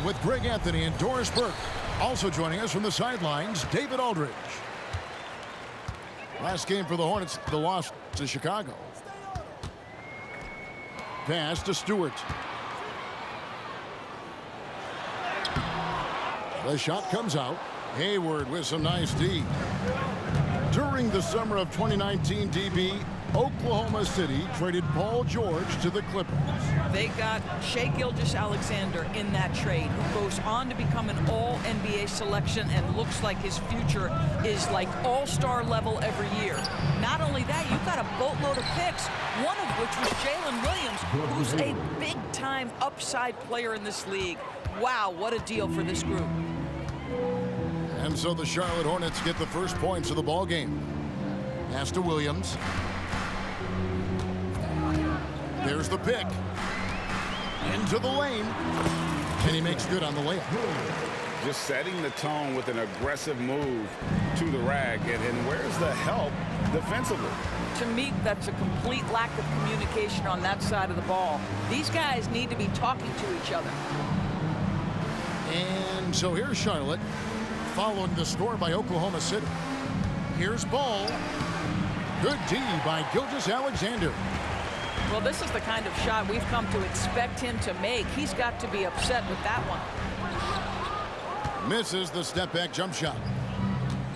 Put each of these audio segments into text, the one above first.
with Greg Anthony and Doris Burke. Also joining us from the sidelines, David Aldridge. Last game for the Hornets, the loss to Chicago. Pass to Stewart. The shot comes out. Hayward with some nice D. During the summer of 2019, DB, Oklahoma City traded Paul George to the Clippers. They got Shai Gilgeous-Alexander in that trade, who goes on to become an all-NBA selection and looks like his future is like all-star level every year. Not only that, you've got a boatload of picks, one of which was Jalen Williams, who's a big-time upside player in this league. Wow, what a deal for this group. And so the Charlotte Hornets get the first points of the ball game. Pass to Williams. There's the pick. Into the lane. And he makes good on the layup. Just setting the tone with an aggressive move to the rag. And where's the help defensively? To me, that's a complete lack of communication on that side of the ball. These guys need to be talking to each other. And so here's Charlotte, following the score by Oklahoma City. Here's Ball. Good D by Gilgeous-Alexander. Well, this is the kind of shot we've come to expect him to make. He's got to be upset with that one. Misses the step-back jump shot.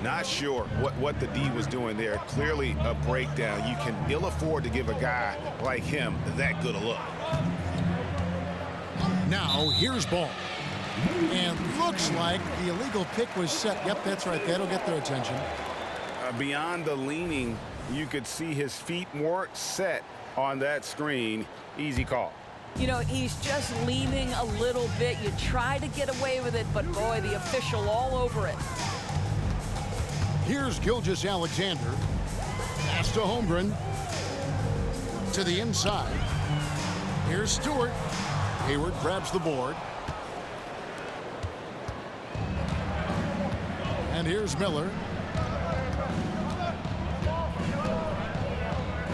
Not sure what the D was doing there. Clearly a breakdown. You can ill afford to give a guy like him that good a look. Now, here's Ball. And looks like the illegal pick was set. Yep, that's right. That'll get their attention. Beyond the leaning, you could see his feet weren't set on that screen. Easy call. You know, he's just leaning a little bit. You try to get away with it, but boy, the official all over it. Here's Gilgeous-Alexander. Pass to Holmgren. To the inside. Here's Stewart. Hayward grabs the board. And here's Miller.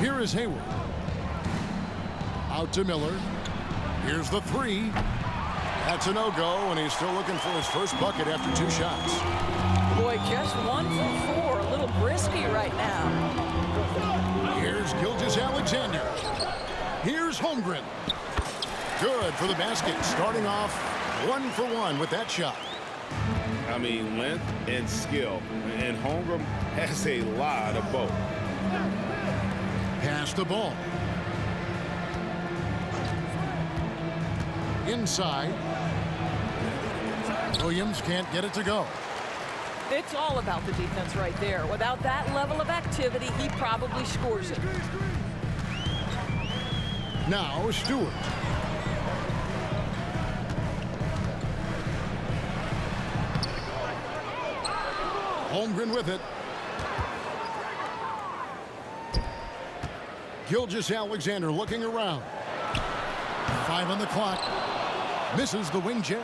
Here is Hayward. Out to Miller. Here's the three. That's a no-go, and he's still looking for his first bucket after 2 shots. Boy, just 1 for 4. A little brisky right now. Here's Gilgeous-Alexander. Here's Holmgren. Good for the basket. Starting off 1 for 1 with that shot. I mean, length and skill. And Holmgren has a lot of both. Pass the ball. Inside. Williams can't get it to go. It's all about the defense right there. Without that level of activity, he probably scores it. Now Stewart. Holmgren with it. Gilgeous-Alexander looking around. 5 on the clock. Misses the wing jam.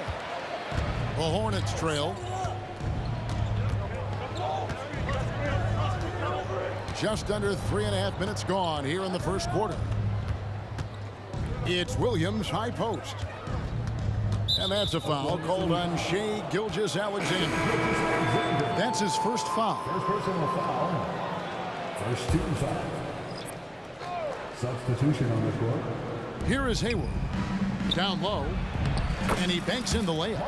The Hornets trail. Just under 3.5 minutes gone here in the first quarter. It's Williams, high post. And that's a foul called on Shai Gilgeous-Alexander. That's his first foul. First personal foul. First team foul. Substitution on the court. Here is Hayward. Down low. And he banks in the layup.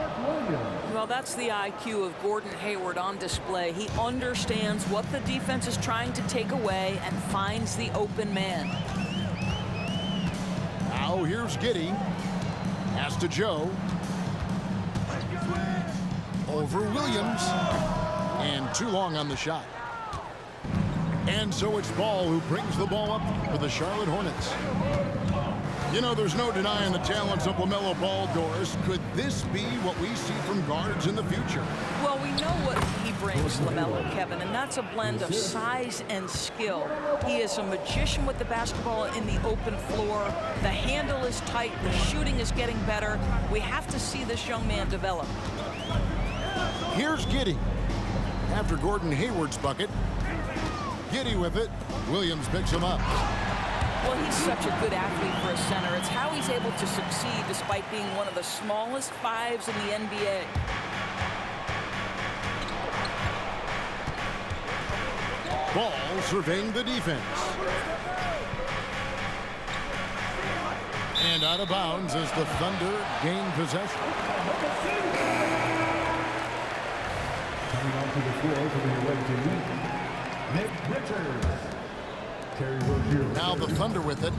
Well, that's the IQ of Gordon Hayward on display. He understands what the defense is trying to take away and finds the open man. Now here's Giddey. Pass to Joe. Over Williams. And too long on the shot. And so it's Ball who brings the ball up for the Charlotte Hornets. You know, there's no denying the talents of LaMelo Ball, Doris. Could this be what we see from guards in the future? Well, we know what he brings, LaMelo, Kevin, and that's a blend of size and skill. He is a magician with the basketball in the open floor. The handle is tight. The shooting is getting better. We have to see this young man develop. Here's Giddey. After Gordon Hayward's bucket. Giddey with it. Williams picks him up. Well, he's such a good athlete for a center. It's how he's able to succeed despite being one of the smallest fives in the NBA. Ball surveying the defense. And out of bounds as the Thunder gain possession. Coming onto the floor for the away team, Nick Richards. Terry Rozier. Now the Thunder with it.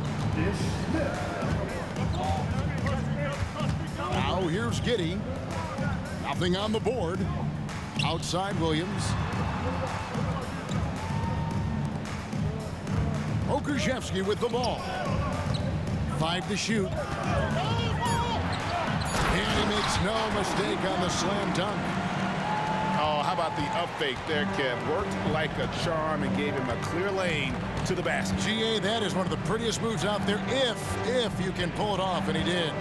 Now here's Giddey. Nothing on the board. Outside Williams. Okrzewski with the ball. 5 to shoot. And he makes no mistake on the slam dunk. Oh, how about the up fake there, Kev? Worked like a charm and gave him a clear lane to the basket. GA, that is one of the prettiest moves out there if you can pull it off, and he did.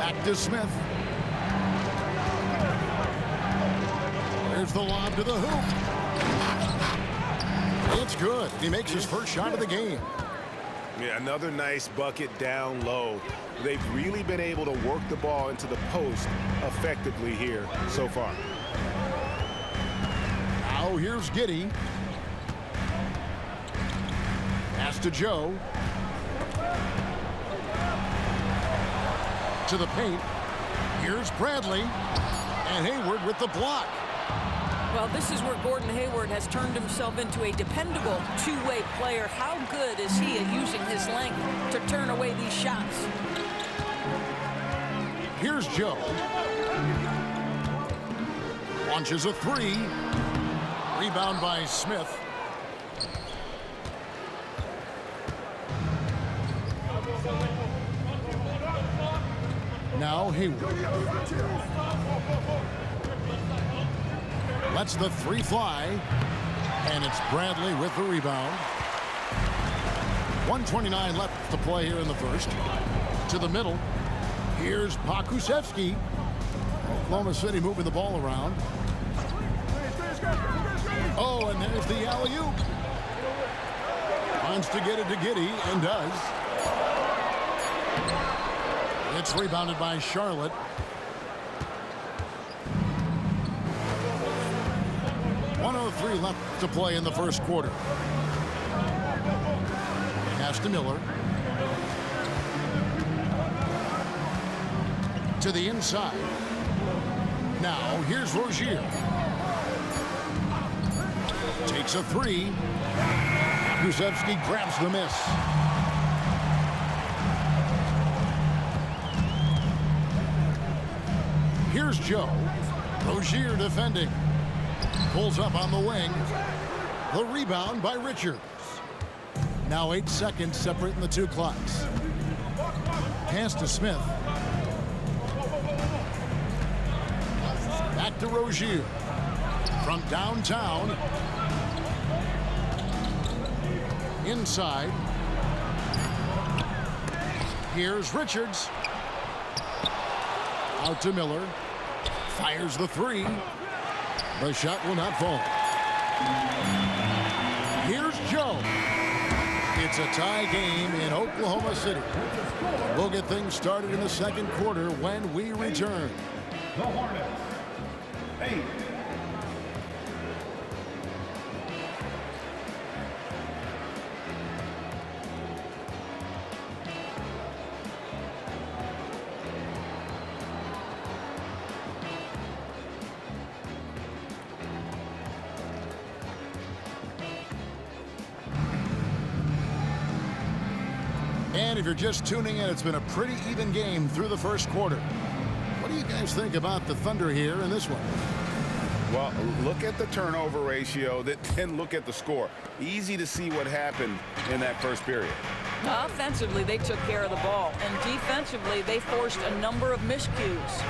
Back to Smith. There's the lob to the hoop. It's good. He makes his first shot of the game. Yeah, another nice bucket down low. They've really been able to work the ball into the post effectively here so far. Now here's Giddey. Pass to Joe. To the paint. Here's Bradley. And Hayward with the block. Well, this is where Gordon Hayward has turned himself into a dependable two-way player. How good is he at using his length to turn away these shots? Here's Joe. Launches a three. Rebound by Smith. Now Hayward. Lets the three fly. And it's Bradley with the rebound. 1:29 left to play here in the first. To the middle. Here's Pokusevski. Oklahoma City moving the ball around. Oh, and there's the alley-oop. Wants to get it to Giddey, and does. It's rebounded by Charlotte. .103 left to play in the first quarter. Pass to Miller. To the inside. Now here's Rozier. Takes a three. Pokusevski grabs the miss. Here's Joe. Rozier defending. Pulls up on the wing. The rebound by Richards. Now 8 seconds separating the two clocks. Pass to Smith. Back to Rozier. From downtown. Inside. Here's Richards. Out to Miller. Fires the three. The shot will not fall. Here's Joe. It's a tie game in Oklahoma City. We'll get things started in the second quarter when we return. The Hornets. 8. And if you're just tuning in, it's been a pretty even game through the first quarter. What do you guys think about the Thunder here in this one? Well, look at the turnover ratio, then look at the score. Easy to see what happened in that first period. Offensively, they took care of the ball, and defensively, they forced a number of miscues.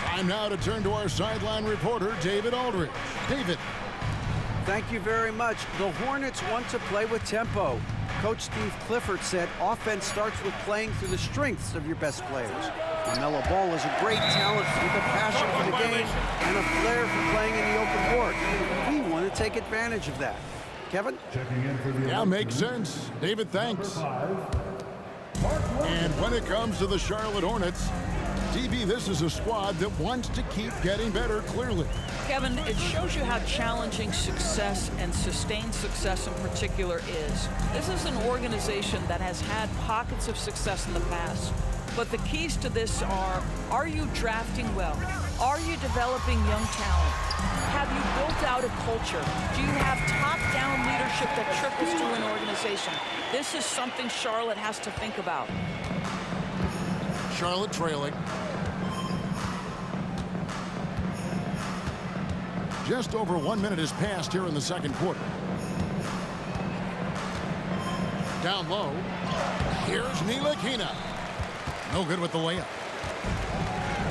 Time now to turn to our sideline reporter, David Aldridge. David. Thank you very much. The Hornets want to play with tempo. Coach Steve Clifford said offense starts with playing through the strengths of your best players. LaMelo Ball is a great talent with a passion for the game and a flair for playing in the open court. We want to take advantage of that. Kevin? Checking in for the Yeah, makes sense. David, thanks. 5. And when it comes to the Charlotte Hornets, DB, this is a squad that wants to keep getting better, clearly. Kevin, it shows you how challenging success and sustained success in particular is. This is an organization that has had pockets of success in the past. But the keys to this are you drafting well? Are you developing young talent? Have you built out a culture? Do you have top-down leadership that trickles to an organization? This is something Charlotte has to think about. Charlotte trailing. Just over 1 minute has passed here in the second quarter. Down low. Here's Ntilikina. No good with the layup.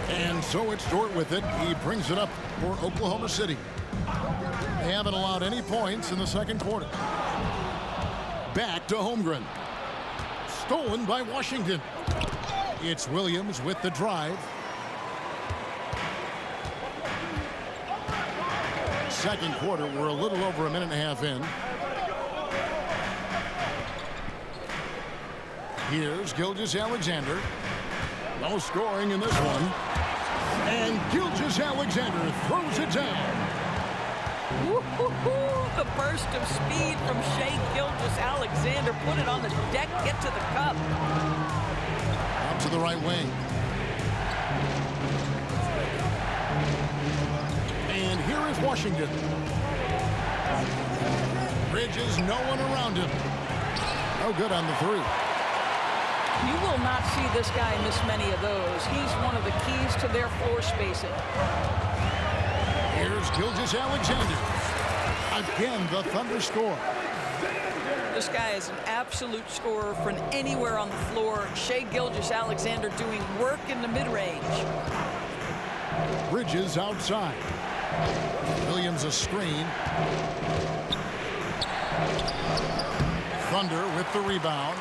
And so it's Dort with it. He brings it up for Oklahoma City. They haven't allowed any points in the second quarter. Back to Holmgren. Stolen by Washington. It's Williams with the drive. Second quarter, we're a little over a minute and a half in. Here's Gilgeous-Alexander. No scoring in this one. And Gilgeous-Alexander throws it down. Woo-hoo-hoo. The burst of speed from Shai Gilgeous-Alexander. Put it on the deck, get to the cup. Out to the right wing. And here is Washington. Bridges, no one around him. No good on the three. You will not see this guy miss many of those. He's one of the keys to their floor spacing. Here's Gilgeous-Alexander. Again, the Thunder score. This guy is an absolute scorer from anywhere on the floor. Shai Gilgeous-Alexander doing work in the mid-range. Bridges outside. Williams a screen. Thunder with the rebound.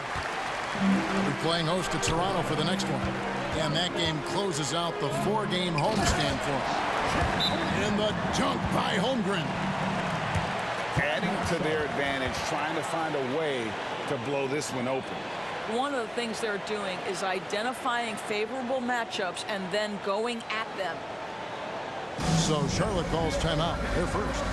We're playing host to Toronto for the next one. And that game closes out the 4-game homestand for them. And the dunk by Holmgren. Adding to their advantage, trying to find a way to blow this one open. One of the things they're doing is identifying favorable matchups and then going at them. So Charlotte calls timeout. They're first.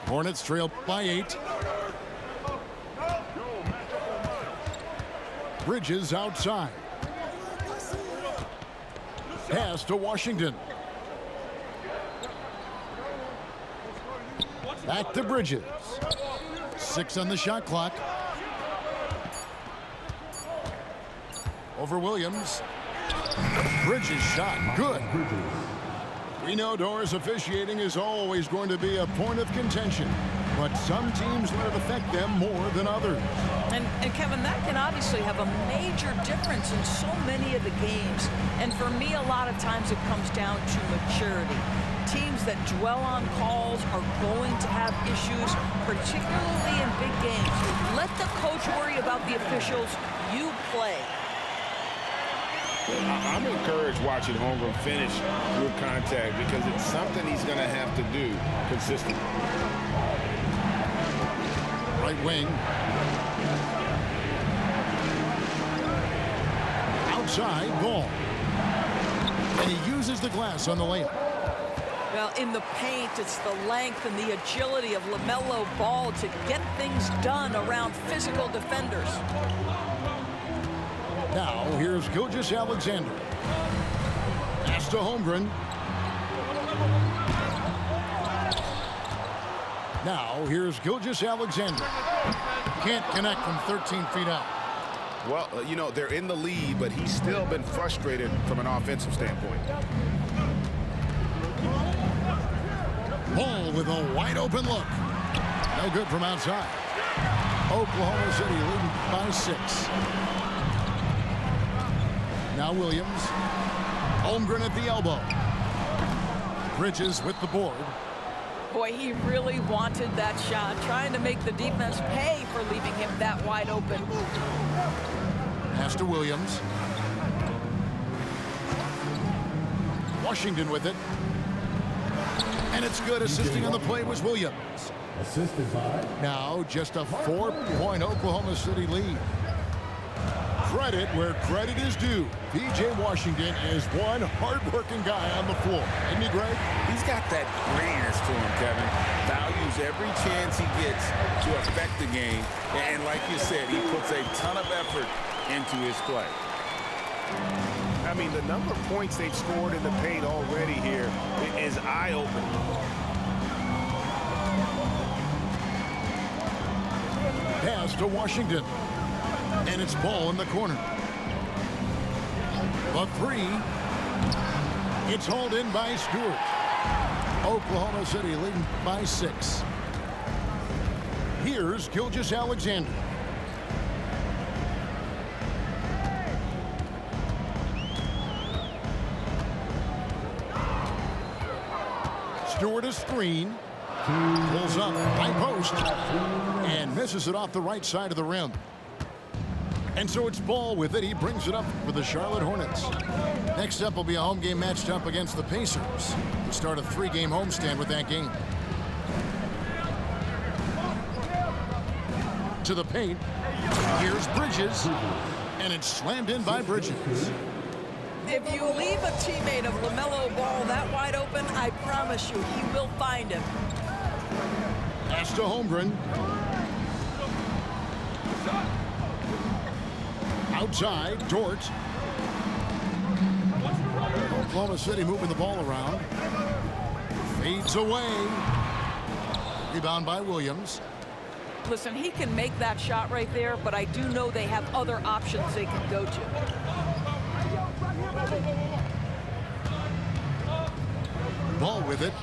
Hornets trail by 8. Bridges outside. Pass to Washington. Back to Bridges. 6 on the shot clock. Over Williams. Bridges shot. Good. We know Doris officiating is always going to be a point of contention, but some teams let it affect them more than others. And Kevin, that can obviously have a major difference in so many of the games. And for me, a lot of times it comes down to maturity. Teams that dwell on calls are going to have issues, particularly in big games. Let the coach worry about the officials. You play. I'm encouraged watching Holmgren finish with contact because it's something he's going to have to do consistently. Right wing. Outside ball. And he uses the glass on the layup. Well, in the paint, it's the length and the agility of LaMelo Ball to get things done around physical defenders. Now, here's Gilgeous-Alexander. Pass to Holmgren. Now, here's Gilgeous-Alexander. Can't connect from 13 feet out. Well, you know, they're in the lead, but he's still been frustrated from an offensive standpoint. Ball with a wide open look. No good from outside. Oklahoma City leading by 6. Now Williams. Holmgren at the elbow. Bridges with the board. Boy, he really wanted that shot, trying to make the defense pay for leaving him that wide open. Pass to Williams. Washington with it. And it's good. Assisting on the play was Williams. Assisted by Now just a 4-point Oklahoma City lead. Credit where credit is due. P.J. Washington is one hard-working guy on the floor. Isn't he, Greg? He's got that grittiness to him, Kevin. Values every chance he gets to affect the game. And like you said, he puts a ton of effort into his play. I mean, the number of points they've scored in the paint already here is eye-opening. Pass to Washington. And it's ball in the corner. The three. It's hauled in by Stewart. Oklahoma City leading by 6. Here's Gilgeous-Alexander. Stewart a screen. Pulls up, high post, and misses it off the right side of the rim. And so it's Ball with it. He brings it up for the Charlotte Hornets. Next up will be a home game matched up against the Pacers. We start a 3-game homestand with that game. To the paint. Here's Bridges. And it's slammed in by Bridges. If you leave a teammate of LaMelo Ball that wide open, I promise you he will find him. Pass to Holmgren. Outside, Dort. Oklahoma City moving the ball around. Fades away. Rebound by Williams. Listen, he can make that shot right there, but I do know they have other options they can go to. Ball with it.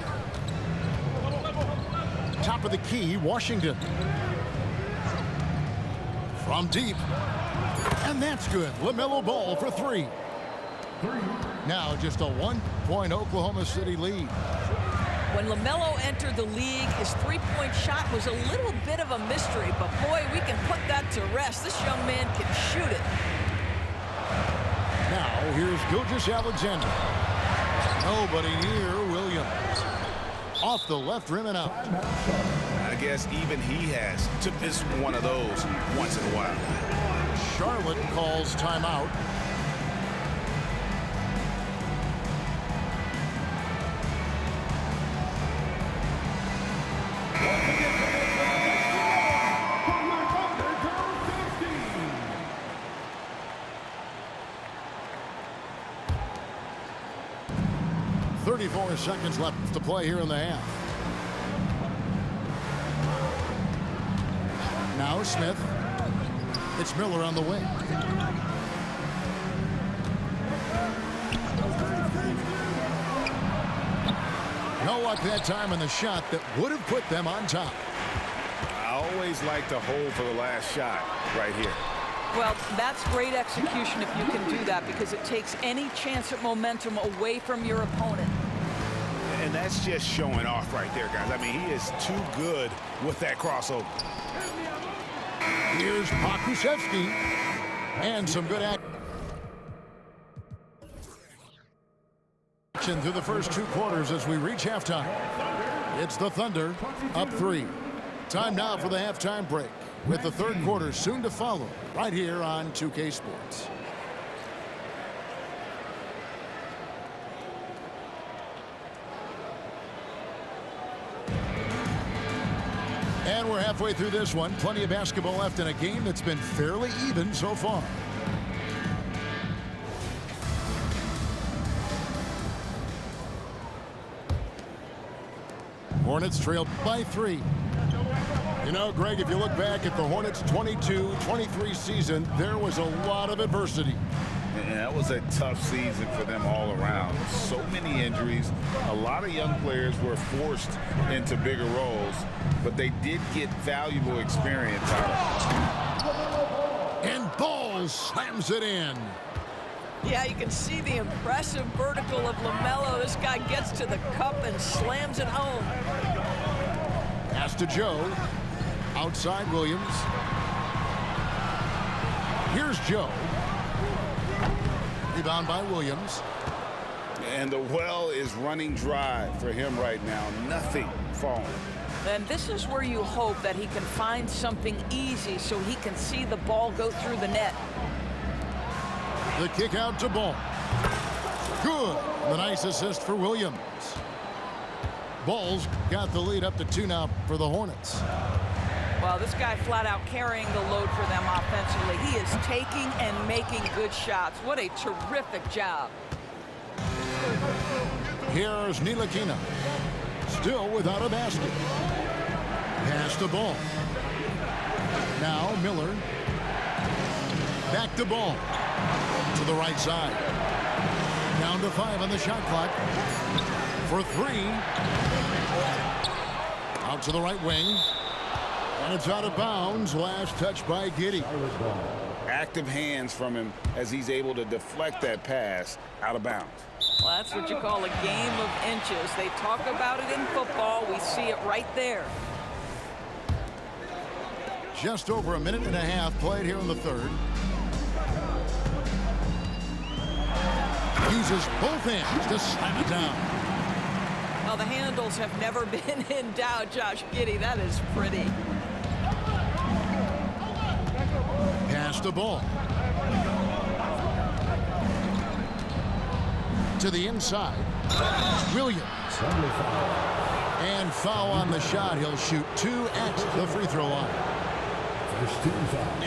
Top of the key, Washington. From deep. And that's good. LaMelo Ball for 3. Now just a 1-point Oklahoma City lead. When LaMelo entered the league, his three-point shot was a little bit of a mystery, but boy, we can put that to rest. This young man can shoot it. Now here's Gilgeous-Alexander. Nobody near Williams. Off the left rim and out. I guess even he has took this one of those once in a while. Charlotte calls timeout. .34 seconds left to play here in the half. Now Smith. It's Miller on the wing. No luck that time on the shot that would have put them on top. I always like to hold for the last shot right here. Well, that's great execution if you can do that, because it takes any chance at momentum away from your opponent. And that's just showing off right there, guys. I mean, he is too good with that crossover. Here's Pokusevski. And some good action through the first 2 quarters as we reach halftime. It's the Thunder up 3. Time now for the halftime break, with the third quarter soon to follow right here on 2K Sports. And we're halfway through this one. Plenty of basketball left in a game that's been fairly even so far. Hornets trailed by 3. You know, Greg, if you look back at the Hornets' 22-23 season, there was a lot of adversity. And that was a tough season for them all around. So many injuries. A lot of young players were forced into bigger roles, but they did get valuable experience out of it. And Ball slams it in. Yeah, you can see the impressive vertical of LaMelo. This guy gets to the cup and slams it home. Pass to Joe. Outside Williams. Here's Joe. Rebound by Williams. And the well is running dry for him right now. Nothing falling. And this is where you hope that he can find something easy so he can see the ball go through the net. The kick out to Ball. Good. The nice assist for Williams. Ball's got the lead up to 2 now for the Hornets. Well, this guy flat out carrying the load for them offensively. He is taking and making good shots. What a terrific job. Here's Ntilikina. Still without a basket. Pass to Ball. Now Miller. Back to Ball. To the right side. Down to 5 on the shot clock. For 3. Out to the right wing. And it's out of bounds. Last touch by Giddey. Active hands from him as he's able to deflect that pass out of bounds. Well, that's what you call a game of inches. They talk about it in football. We see it right there. Just over a minute and a half played here in the third. Uses both hands to slam it down. Well, the handles have never been in doubt, Josh Giddey. That is pretty. Pass the ball. To the inside. Williams. And foul on the shot. He'll shoot 2 at the free throw line.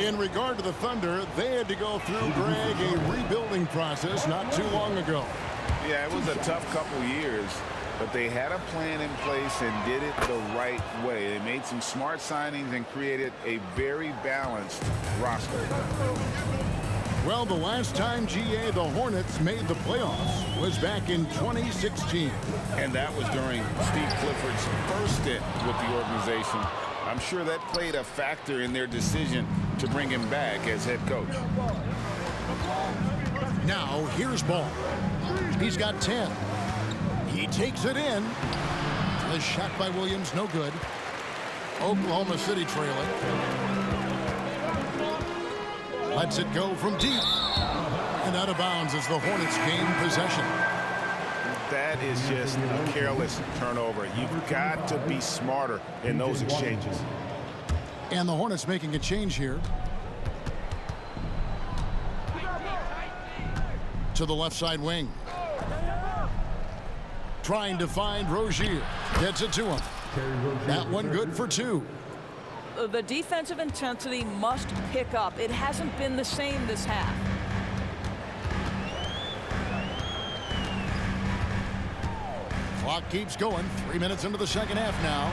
In regard to the Thunder, they had to go through, Greg, a rebuilding process not too long ago. Yeah, it was a tough couple years, but they had a plan in place and did it the right way. They made some smart signings and created a very balanced roster. Well, the last time, GA, the Hornets made the playoffs was back in 2016. And that was during Steve Clifford's first stint with the organization. I'm sure that played a factor in their decision to bring him back as head coach. Now, here's Ball. He's got 10. He takes it in. The shot by Williams, no good. Oklahoma City trailing. Lets it go from deep. And out of bounds as the Hornets gain possession. That is just a careless turnover. You've got to be smarter in those exchanges. And the Hornets making a change here. To the left side wing. Trying to find Rozier. Gets it to him. That one good for 2. The defensive intensity must pick up. It hasn't been the same this half. Clock keeps going. 3 minutes into the second half now.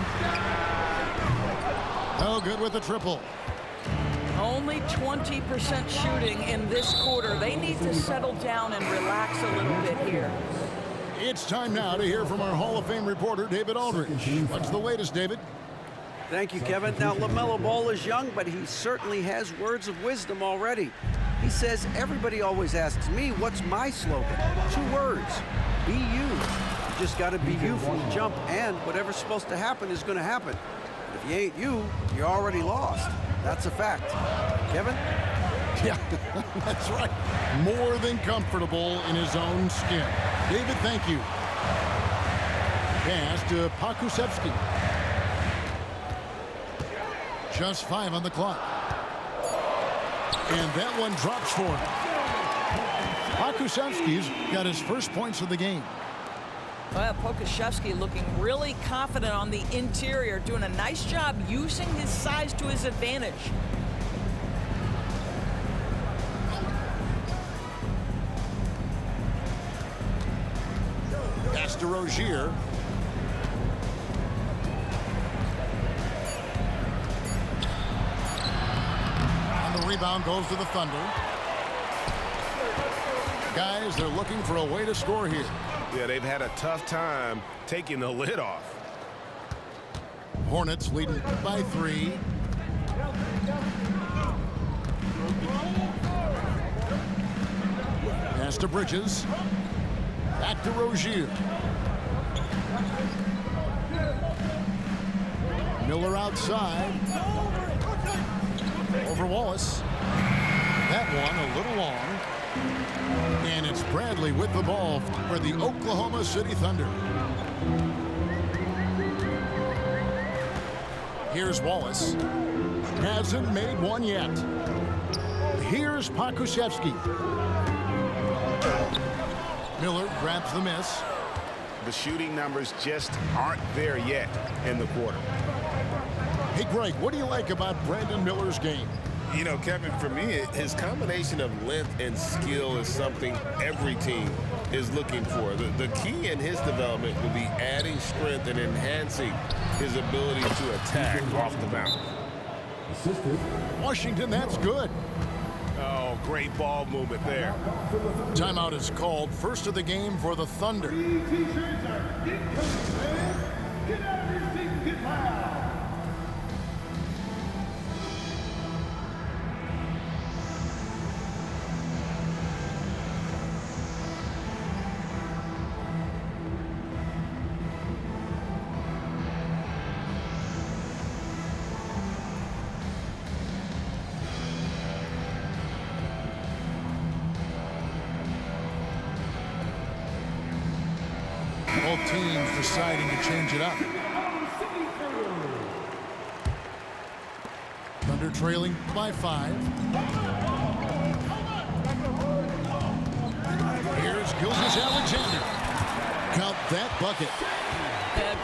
No good with the triple. Only 20% shooting in this quarter. They need to settle down and relax a little bit here. It's time now to hear from our Hall of Fame reporter, David Aldridge. What's the latest, David? Thank you, Kevin. Now, LaMelo Ball is young, but he certainly has words of wisdom already. He says, everybody always asks me, what's my slogan? 2 words, be you. You just got to be you from the jump, and whatever's supposed to happen is going to happen. If you ain't you, you're already lost. That's a fact. Kevin? Yeah, that's right. More than comfortable in his own skin. David, thank you. Pass to Pokusevski. Just 5 on the clock. And that one drops for him. Pokusevski's got his first points of the game. Well, Pokusevski looking really confident on the interior, doing a nice job using his size to his advantage. Pass to Rozier. And the rebound goes to the Thunder. Guys, they're looking for a way to score here. Yeah, they've had a tough time taking the lid off. Hornets leading by 3. Pass to Bridges. Back to Rozier. Miller outside. Over Wallace. That one a little long. And it's Bradley with the ball for the Oklahoma City Thunder. Here's Wallace. Hasn't made one yet. Here's Pokusevski. Miller grabs the miss. The shooting numbers just aren't there yet in the quarter. Hey, Greg, what do you like about Brandon Miller's game? You know, Kevin, for me, his combination of length and skill is something every team is looking for. The key in his development will be adding strength and enhancing his ability to attack off the bounce. Washington, that's good. Oh, great ball movement there. Timeout is called. First of the game for the Thunder. Both teams deciding to change it up. Thunder trailing by 5. Here's Gilgeous-Alexander. Count that bucket.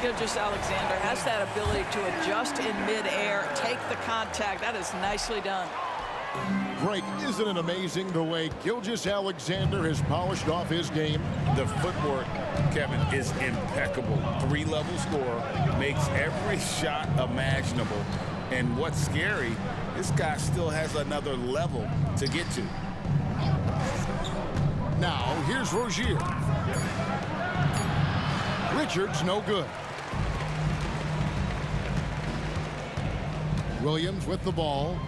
Gilgeous-Alexander has that ability to adjust in midair, take the contact. That is nicely done. Greg, isn't it amazing the way Gilgeous-Alexander has polished off his game? The footwork, Kevin, is impeccable. 3-level scorer, makes every shot imaginable. And what's scary, this guy still has another level to get to. Now, here's Rozier. Richards, no good. Williams with the ball.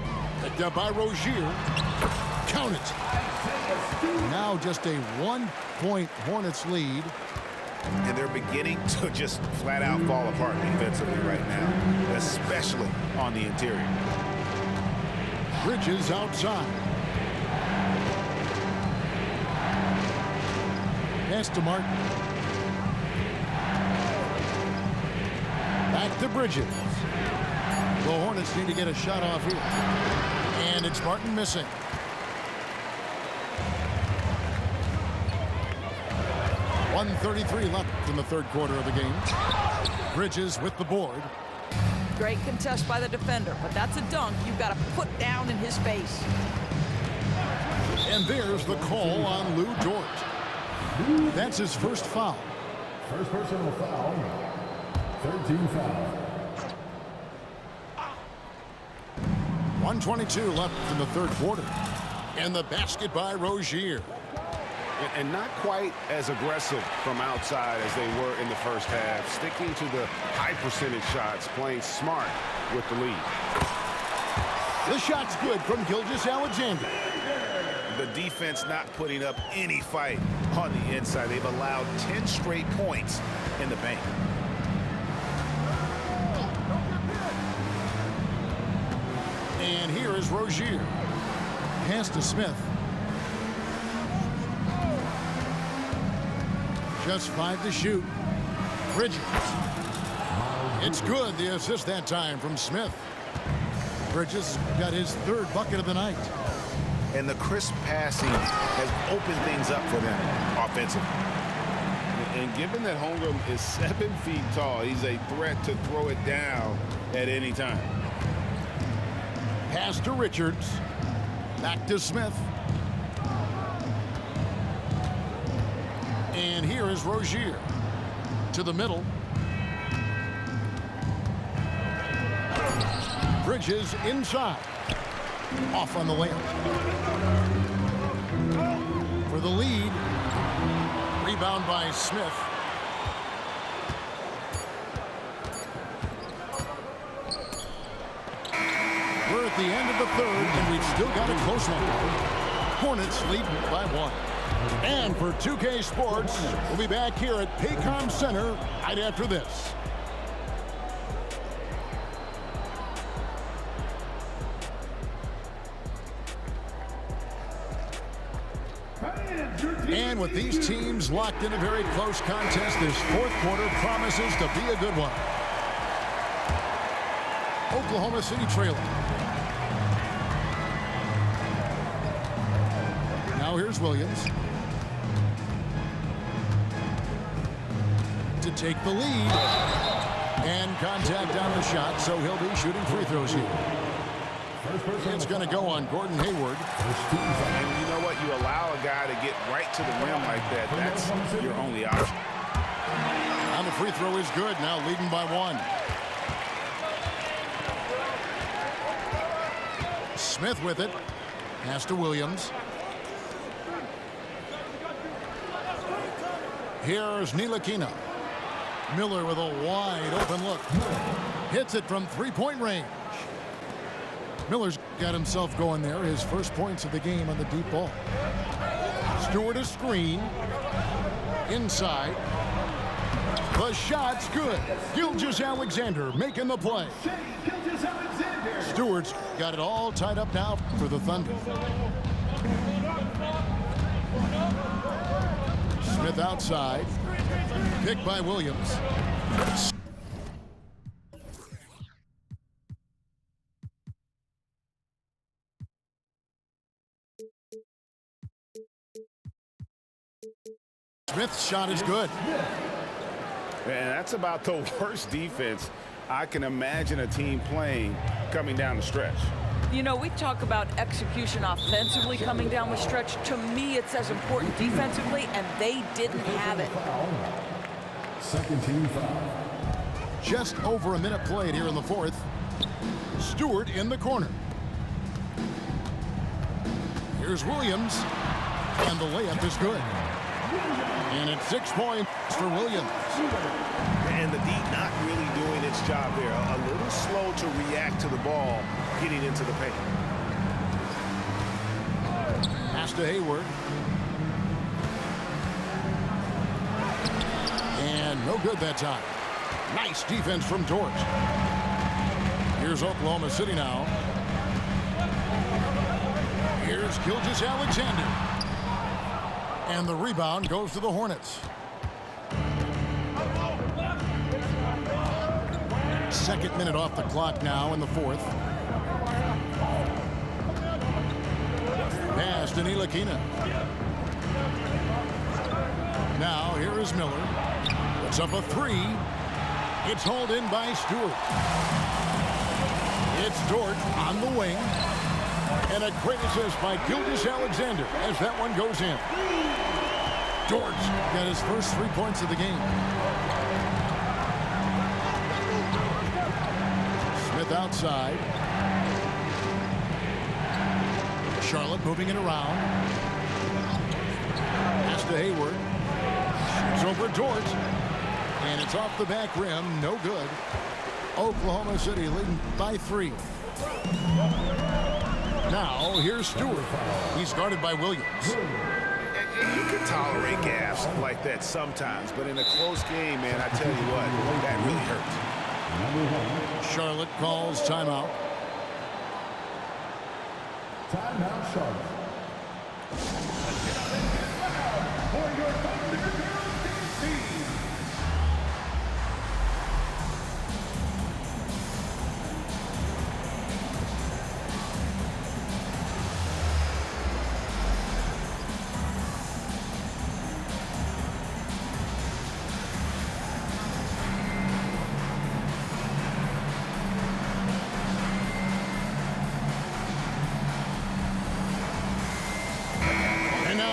Picked up by Rozier. Count it. Now just a 1-point Hornets lead. And they're beginning to just flat out fall apart defensively right now, especially on the interior. Bridges outside. Pass to Martin. Back to Bridges. The Hornets need to get a shot off here. And it's Martin missing. .133 left in the third quarter of the game. Bridges with the board. Great contest by the defender, but that's a dunk you've got to put down in his face. And there's the call on Lou Dort. That's his first foul. First personal foul. 13 foul. 1:22 left in the third quarter. And the basket by Rozier. And not quite as aggressive from outside as they were in the first half, sticking to the high percentage shots, playing smart with the lead. The shot's good from Gilgeous-Alexander. The defense not putting up any fight on the inside. They've allowed 10 straight points in the paint. And here is Rozier. Pass to Smith. Just 5 to shoot. Bridges. It's good. The assist that time from Smith. Bridges got his third bucket of the night. And the crisp passing has opened things up for them offensively. And given that Holmgren is 7 feet tall, he's a threat to throw it down at any time. Pass to Richards. Back to Smith. And here is Rozier. To the middle. Bridges inside. Off on the layup. For the lead. Rebound by Smith. We're at the end of the third, and we've still got a close one. Hornets lead by 1. And for 2K Sports, we'll be back here at Paycom Center right after this. And with these teams locked in a very close contest, this fourth quarter promises to be a good one. Oklahoma City trailing. Now here's Williams to take the lead. And contact on the shot, so he'll be shooting free throws here. It's going to go on Gordon Hayward. And you know what? You allow a guy to get right to the rim like that. That's your only option. And the free throw is good. Now leading by 1. Smith with it. Pass to Williams. Here's Ntilikina. Miller with a wide open look. Hits it from three-point range. Miller's got himself going there. His first points of the game on the deep ball. Stewart a screen. Inside. The shot's good. Gilgeous-Alexander making the play. Stewart's got it all tied up now for the Thunder. Smith outside. Picked by Williams. Smith's shot is good. And that's about the worst defense I can imagine a team playing coming down the stretch. You know, we talk about execution offensively coming down the stretch. To me, it's as important defensively, and they didn't have it. Second team foul. Just over a minute played here in the fourth. Stewart in the corner. Here's Williams. And the layup is good. And it's 6 points for Williams. And the D not really doing its job there. A little slow to react to the ball getting into the paint. Pass to Hayward. And no good that time. Nice defense from George. Here's Oklahoma City now. Here's Gilgeous-Alexander. And the rebound goes to the Hornets. Second minute off the clock now in the fourth. Pass to Ntilikina. Now here is Miller. Puts up a three. It's hauled in by Stewart. It's Dort on the wing. And a great assist by Gilgeous-Alexander as that one goes in. George got his first 3 points of the game. Smith outside. Charlotte moving it around. Pass to Hayward. Shoots over George. And it's off the back rim. No good. Oklahoma City leading by 3. Now, here's Stewart. He's guarded by Williams. You can tolerate gas like that sometimes, but in a close game, man, I tell you what, that really hurts. Charlotte calls timeout. Timeout, Charlotte. For your Thunder team.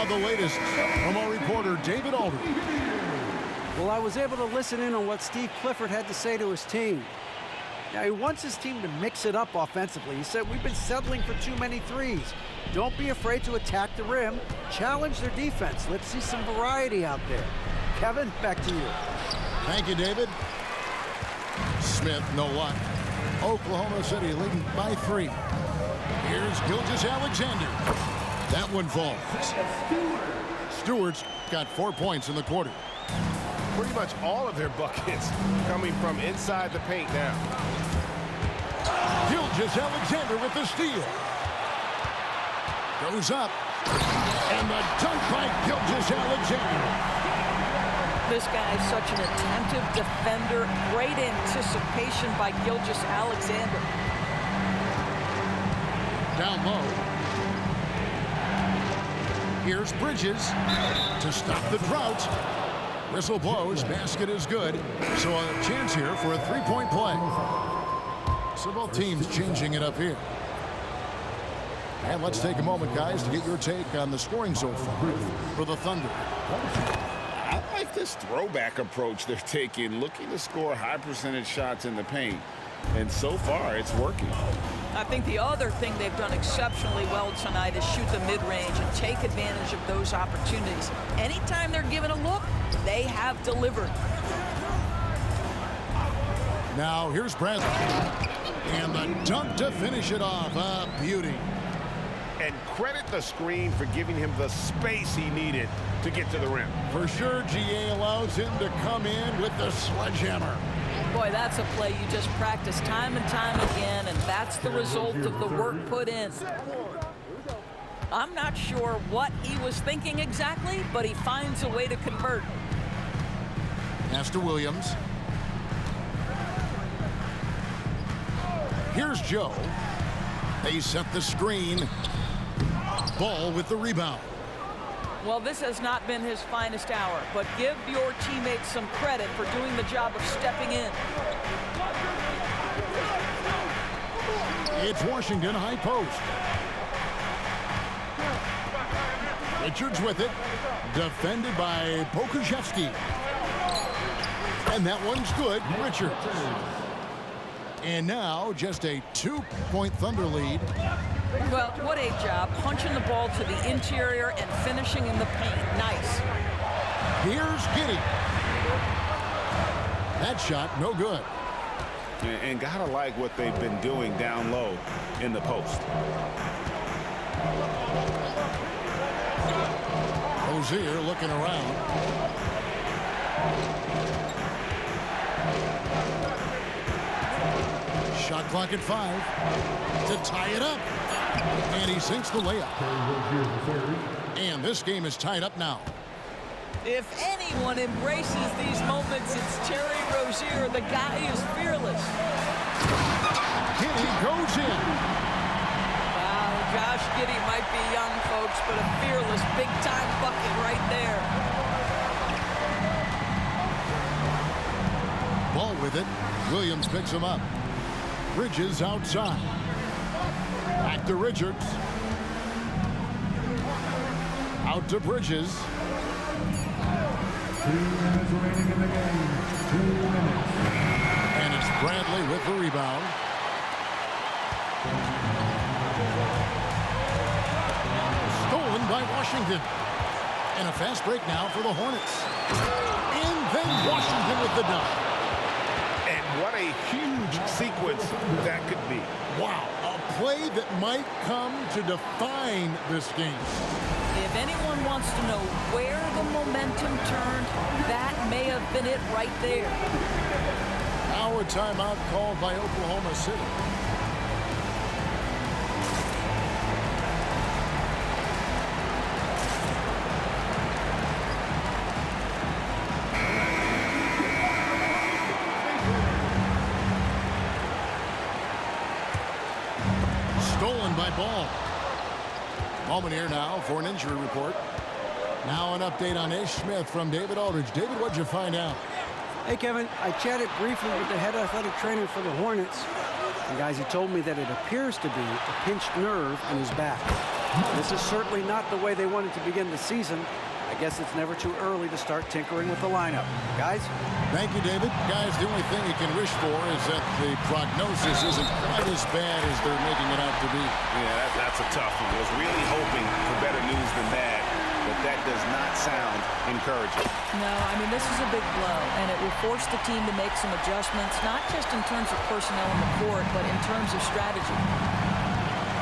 The latest from our reporter, David Aldridge. Well, I was able to listen in on what Steve Clifford had to say to his team. Now, he wants his team to mix it up offensively. He said, we've been settling for too many threes. Don't be afraid to attack the rim. Challenge their defense. Let's see some variety out there. Kevin, back to you. Thank you, David. Smith, no luck. Oklahoma City leading by 3. Here's Gilgeous-Alexander. That one falls. Stewart's got 4 points in the quarter. Pretty much all of their buckets coming from inside the paint now. Gilgeous-Alexander with the steal. Goes up. And the dunk by Gilgeous-Alexander. This guy is such an attentive defender. Great anticipation by Gilgeous-Alexander. Down low. Here's Bridges to stop the drought. Whistle blows. Basket is good. So a chance here for a three-point play. So both teams changing it up here. And let's take a moment, guys, to get your take on the scoring so far for the Thunder. I like this throwback approach they're taking, looking to score high percentage shots in the paint. And so far, it's working. I think the other thing they've done exceptionally well tonight is shoot the mid-range and take advantage of those opportunities. Anytime they're given a look, they have delivered. Now, here's Bradley. And the dunk to finish it off. A beauty. And credit the screen for giving him the space he needed to get to the rim. For sure, GA allows him to come in with the sledgehammer. Boy, that's a play you just practice time and time again, and that's the result of the work put in. I'm not sure what he was thinking exactly, but he finds a way to convert. Pass to Williams. Here's Joe. They set the screen. Ball with the rebound. Well, this has not been his finest hour, but give your teammates some credit for doing the job of stepping in. It's Washington high post. Richards with it. Defended by Pokusevski. And that one's good. Richards. And now just a 2-point Thunder lead. Well, what a job. Punching the ball to the interior and finishing in the paint. Nice. Here's Giddey. That shot, no good. And gotta like what they've been doing down low in the post. Rozier looking around. Shot clock at 5 to tie it up. And he sinks the layup. And this game is tied up now. If anyone embraces these moments, it's Terry Rozier. The guy is fearless. Giddey goes in. Wow, Josh Giddey might be young, folks, but a fearless big-time bucket right there. Ball with it. Williams picks him up. Bridges outside. Back to Richards. Out to Bridges. 2 minutes remaining in the game. 2 minutes. And it's Bradley with the rebound. Stolen by Washington. And a fast break now for the Hornets. And then Washington with the dunk. And what a huge sequence that could be. Wow, a play that might come to define this game. If anyone wants to know where the momentum turned, that may have been it right there. Now a timeout called by Oklahoma City. Stolen by Ball. Moment here now for an injury report. Now an update on Ish Smith from David Aldridge. David, what'd you find out? Hey, Kevin, I chatted briefly with the head athletic trainer for the Hornets. And guys, he told me that it appears to be a pinched nerve in his back. This is certainly not the way they wanted to begin the season. I guess it's never too early to start tinkering with the lineup. Guys? Thank you, David. Guys, the only thing you can wish for is that the prognosis isn't quite as bad as they're making it out to be. Yeah, that's a tough one. I was really hoping for better news than that, but that does not sound encouraging. No, I mean, this is a big blow, and it will force the team to make some adjustments, not just in terms of personnel on the court, but in terms of strategy.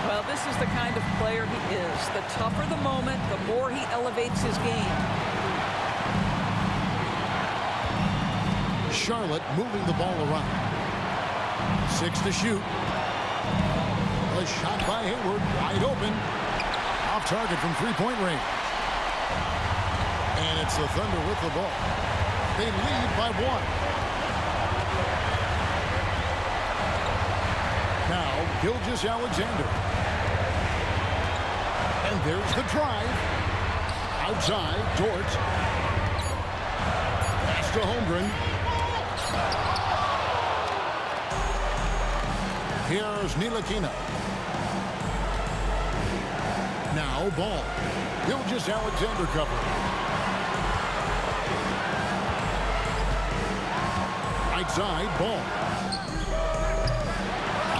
Well, this is the kind of player he is. The tougher the moment, the more he elevates his game. Charlotte moving the ball around. 6 to shoot. A shot by Hayward, wide open. Off target from three-point range. And it's the Thunder with the ball. They lead by 1. Now, Gilgeous-Alexander. And there's the drive. Outside, Dort. Pass to Holmgren. Here's Ntilikina. Now, Ball. Gilgeous-Alexander cover. Right side, Ball.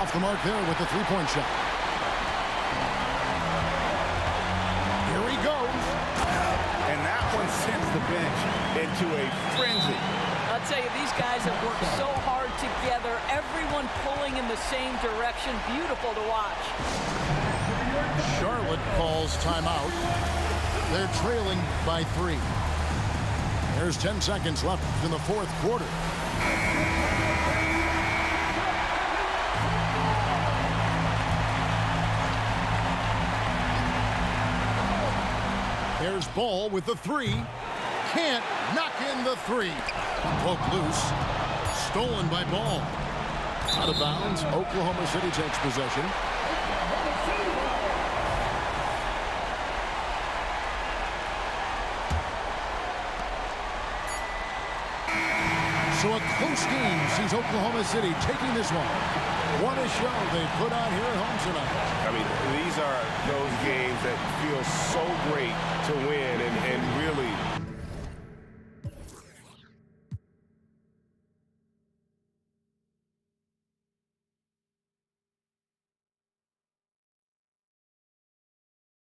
Off the mark there with the three-point shot. Here he goes. And that one sends the bench into a frenzy. I'll tell you, these guys have worked so hard together. Everyone pulling in the same direction. Beautiful to watch. Charlotte calls timeout. They're trailing by 3. There's 10 seconds left in the fourth quarter. There's Ball with the 3. Can't knock in the 3. Broke loose. Stolen by Ball. Out of bounds. Oklahoma City takes possession. So a close game sees Oklahoma City taking this one. What a show they put on here at home tonight. I mean, these are those games that feel so great to win and really